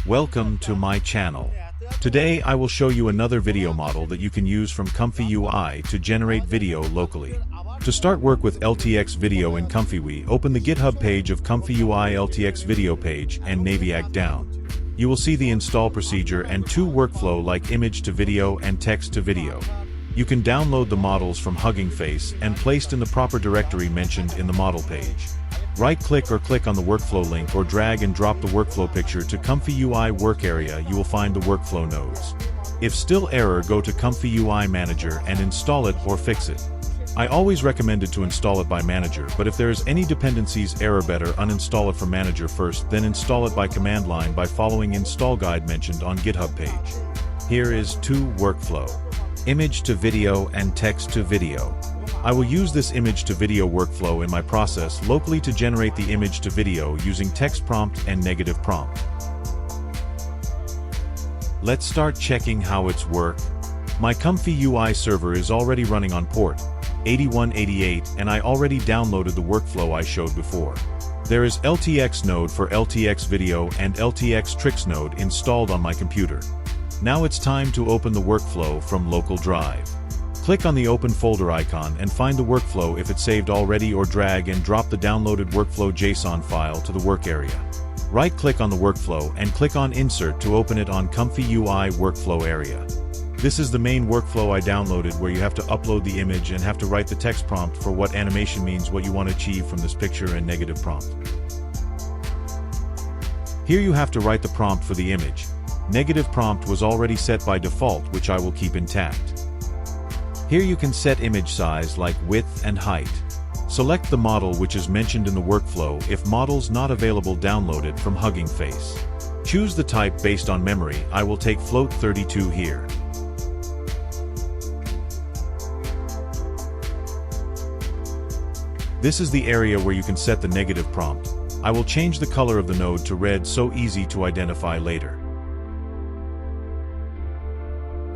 Welcome to my channel. Today I will show you another video model that you can use from ComfyUI to generate video locally. To start work with LTX video in ComfyUI, open the GitHub page of ComfyUI LTX video page and navigate down. You will see the install procedure and two workflow like image to video and text to video. You can download the models from Hugging Face and placed in the proper directory mentioned in the model page. Right-click or click on the workflow link or drag and drop the workflow picture to ComfyUI work area. You will find the workflow nodes. If still error, go to ComfyUI Manager and install it or fix it. I always recommended to install it by Manager, but if there is any dependencies error, better uninstall it from Manager first, then install it by command line by following install guide mentioned on GitHub page. Here is two workflow: image to video and text to video. I will use this image to video workflow in my process locally to generate the image to video using text prompt and negative prompt. Let's start checking how it's work. My ComfyUI server is already running on port 8188 and I already downloaded the workflow I showed before. There is LTX node for LTX video and LTX tricks node installed on my computer. Now it's time to open the workflow from local drive. Click on the open folder icon and find the workflow if it's saved already, or drag and drop the downloaded workflow JSON file to the work area. Right-click on the workflow and click on Insert to open it on ComfyUI workflow area. This is the main workflow I downloaded, where you have to upload the image and have to write the text prompt for what animation means, what you want to achieve from this picture, and negative prompt. Here you have to write the prompt for the image. Negative prompt was already set by default, which I will keep intact. Here you can set image size like width and height. Select the model which is mentioned in the workflow. If models not available, download it from Hugging Face. Choose the type based on memory. I will take float 32 here. This is the area where you can set the negative prompt. I will change the color of the node to red, so easy to identify later.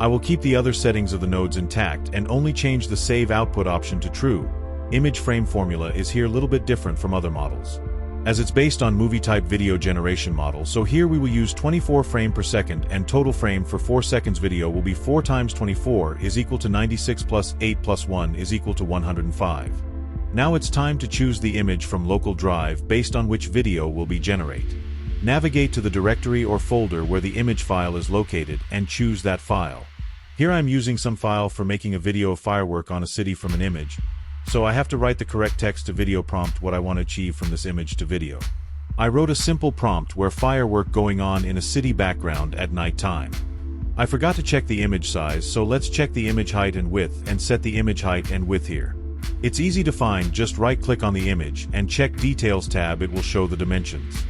I will keep the other settings of the nodes intact and only change the save output option to true. Image frame formula is here a little bit different from other models, as it's based on movie type video generation model, so here we will use 24 frame per second, and total frame for 4 seconds video will be 4 times 24 is equal to 96 plus 8 plus 1 is equal to 105. Now it's time to choose the image from local drive based on which video will be generated. Navigate to the directory or folder where the image file is located and choose that file. Here I'm using some file for making a video of firework on a city from an image, so I have to write the correct text to video prompt what I want to achieve from this image to video. I wrote a simple prompt where firework going on in a city background at night time. I forgot to check the image size, so let's check the image height and width and set the image height and width here. It's easy to find, just right-click on the image and check Details tab, it will show the dimensions.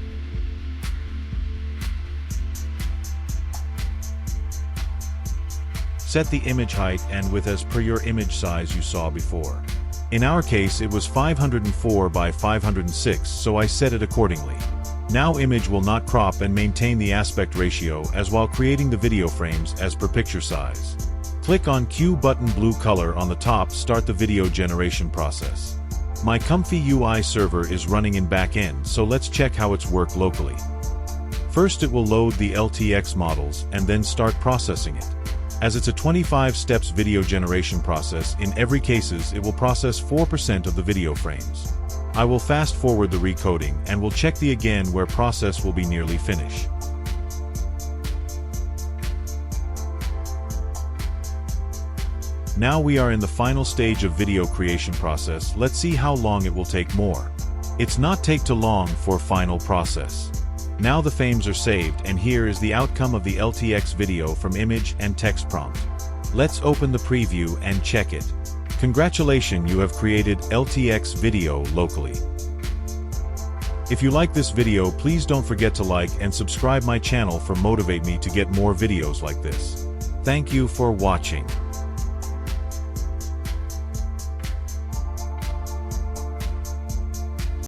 Set the image height and width as per your image size you saw before. In our case it was 504 by 506, so I set it accordingly. Now image will not crop and maintain the aspect ratio as while creating the video frames as per picture size. Click on Q button blue color on the top, start the video generation process. My ComfyUI server is running in backend, so let's check how it's work locally. First it will load the LTX models and then start processing it. As it's a 25 steps video generation process, in every cases it will process 4% of the video frames. I will fast forward the recoding and will check the again where process will be nearly finished. Now we are in the final stage of video creation process. Let's see how long it will take more. It's not take too long for final process. Now the frames are saved and here is the outcome of the LTX video from image and text prompt. Let's open the preview and check it. Congratulations, you have created LTX video locally. If you like this video, please don't forget to like and subscribe my channel for motivate me to get more videos like this. Thank you for watching.